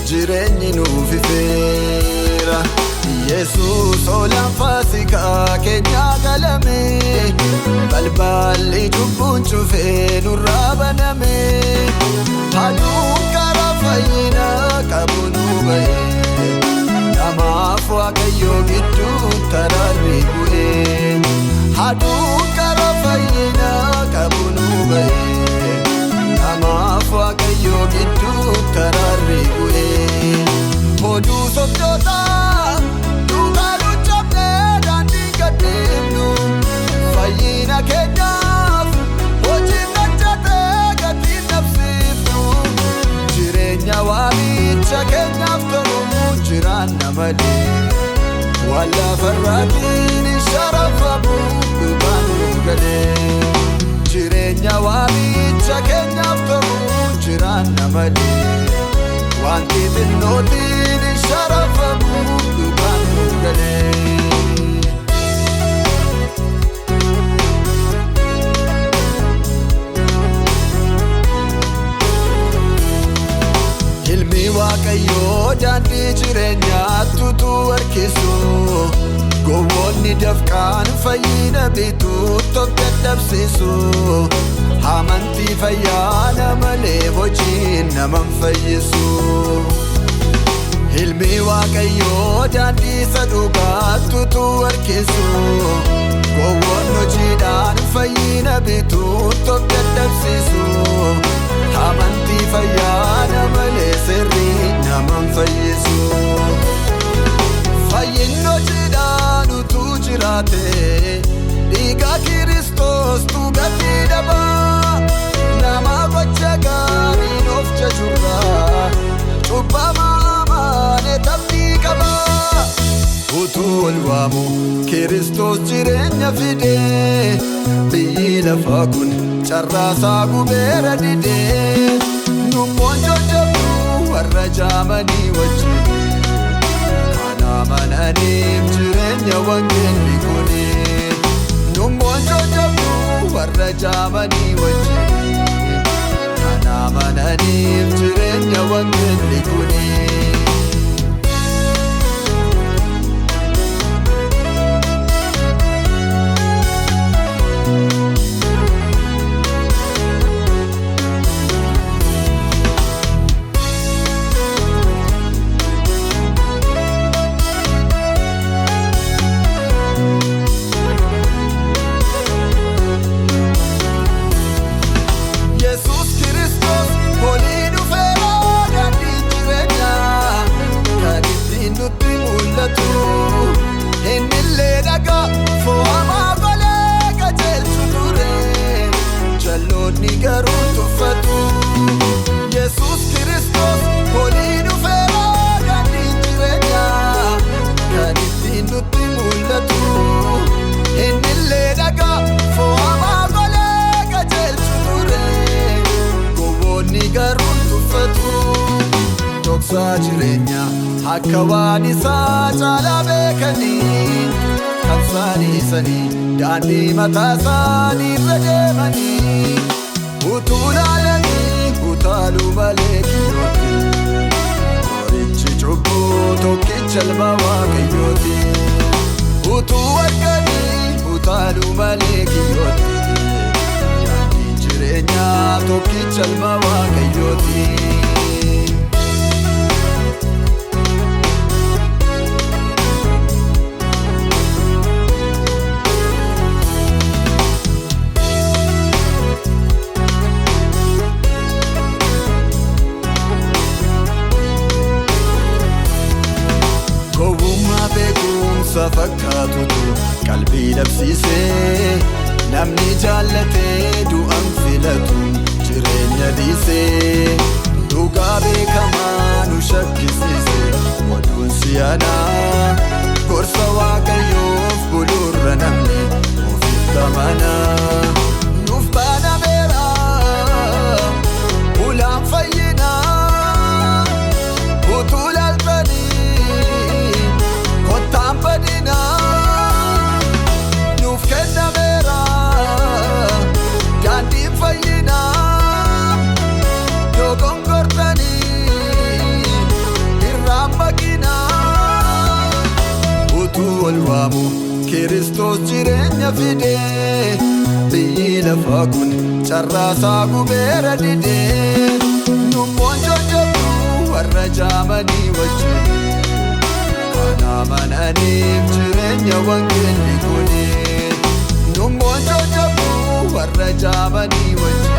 Jireenyi nuuf ifeera. Yesuus oolaan Faasikaa keenya galame, balballi cubbuun cufee nurraa baname. Aduun karaa fayyina qabu nu ba'e, namaaf Waaqayyoo gidduun taraarri bu'e. Aduun karaa fayyina qabu nu ba'e, namaaf Waaqayyoo gidduun taraarri bu'e. Oduu sobdootaa duukaa luccabnee daandii gaddeemnu, fayyina keenyaaf hojii hojjetee gatii dhabsiifnu. Jireenya waamicha keenyaaf tolu jiraanna malee, waan lafarraatiin sharafamu dhugaan nu galee. Jireenya waamicha keenyaaf tolu jiraanna malee, wanti xinnootiin sharafamu dhugaan nu galee. Ilmi Waaqayyoo daandii jireenyaatti utuu harkisu, gowwoonni dafqaan fayyina bituutti of dadhabsiisu. Amantii fayyaana malee hojiin naman fayyisu. Ilmi Waaqayyoo daandii isa dhugaatti utuu harkisu, gowwoon hojiidhaan fayyina bituutti of dadhabsiisu. Amantii fayyaana malee sirri naman fayyisu. Fayyinni hojiidhaan utuu jiraate, dhiiga Kiristoos tu gatii dhaba. Nama gocha gaariin of jajurraa, cubbamaa amaane tabbii qaba. Utuu ol waamu Kiristoos jireenya fide, biyyi lafaa kun carraasaa gubeera dide. Nummoon jajjabdu warra jaamanii wajjin, kana amananiif jireenya wangeelli kuni. Nummoon jajjabdu warra jaamanii wajjin, kana amananiif jireenya wangeelli kuni. Innillee dhagaa fo'amaa golee qajeelchu ture, jalloonni garuu tuffatu. Yesuus Kiristoos olii dhufeera daandiin jireenyaa, kan ittiin nutti mul'atu. Innillee dhagaa fo'amaa golee qajeelchu ture, gowwoonni garuu tuffatu. Dhoksaa jireenyaa akka waan isaa caalaa beekanii, kan saaniisanii daandii mataa isaanii irra deemanii. Utuu laalanii utaaluu malee kiyyootti, qorichi cubbuu tokkicha ilma Waaqayyooti. Utuu arganii utaaluu malee kiyyootti, daandiin jireenyaa tokkicha ilma Waaqayyooti. Fakkaatutu qalbii dhabsiisee, namni jaallatee du'an filatu jireenya dhiisee. Dhugaa beekamaa nu shakkisiise oduun si'anaa, gorsa Waaqayyoof buluurra namni ofitti amanaa. Nuuf banameera ulaan fayyinaa, utuu laaltanii kottaan badinaa. Nuuf kennameera ol waamu Kiristoos jireenya fide biyyi lafaa kun carraasaa gubeera dide Nummoon jajjabdu warra jaamanii wajjin Kana amananiif jireenya wangeelli kuni Nummoon jajjabdu warra jaamanii wajjin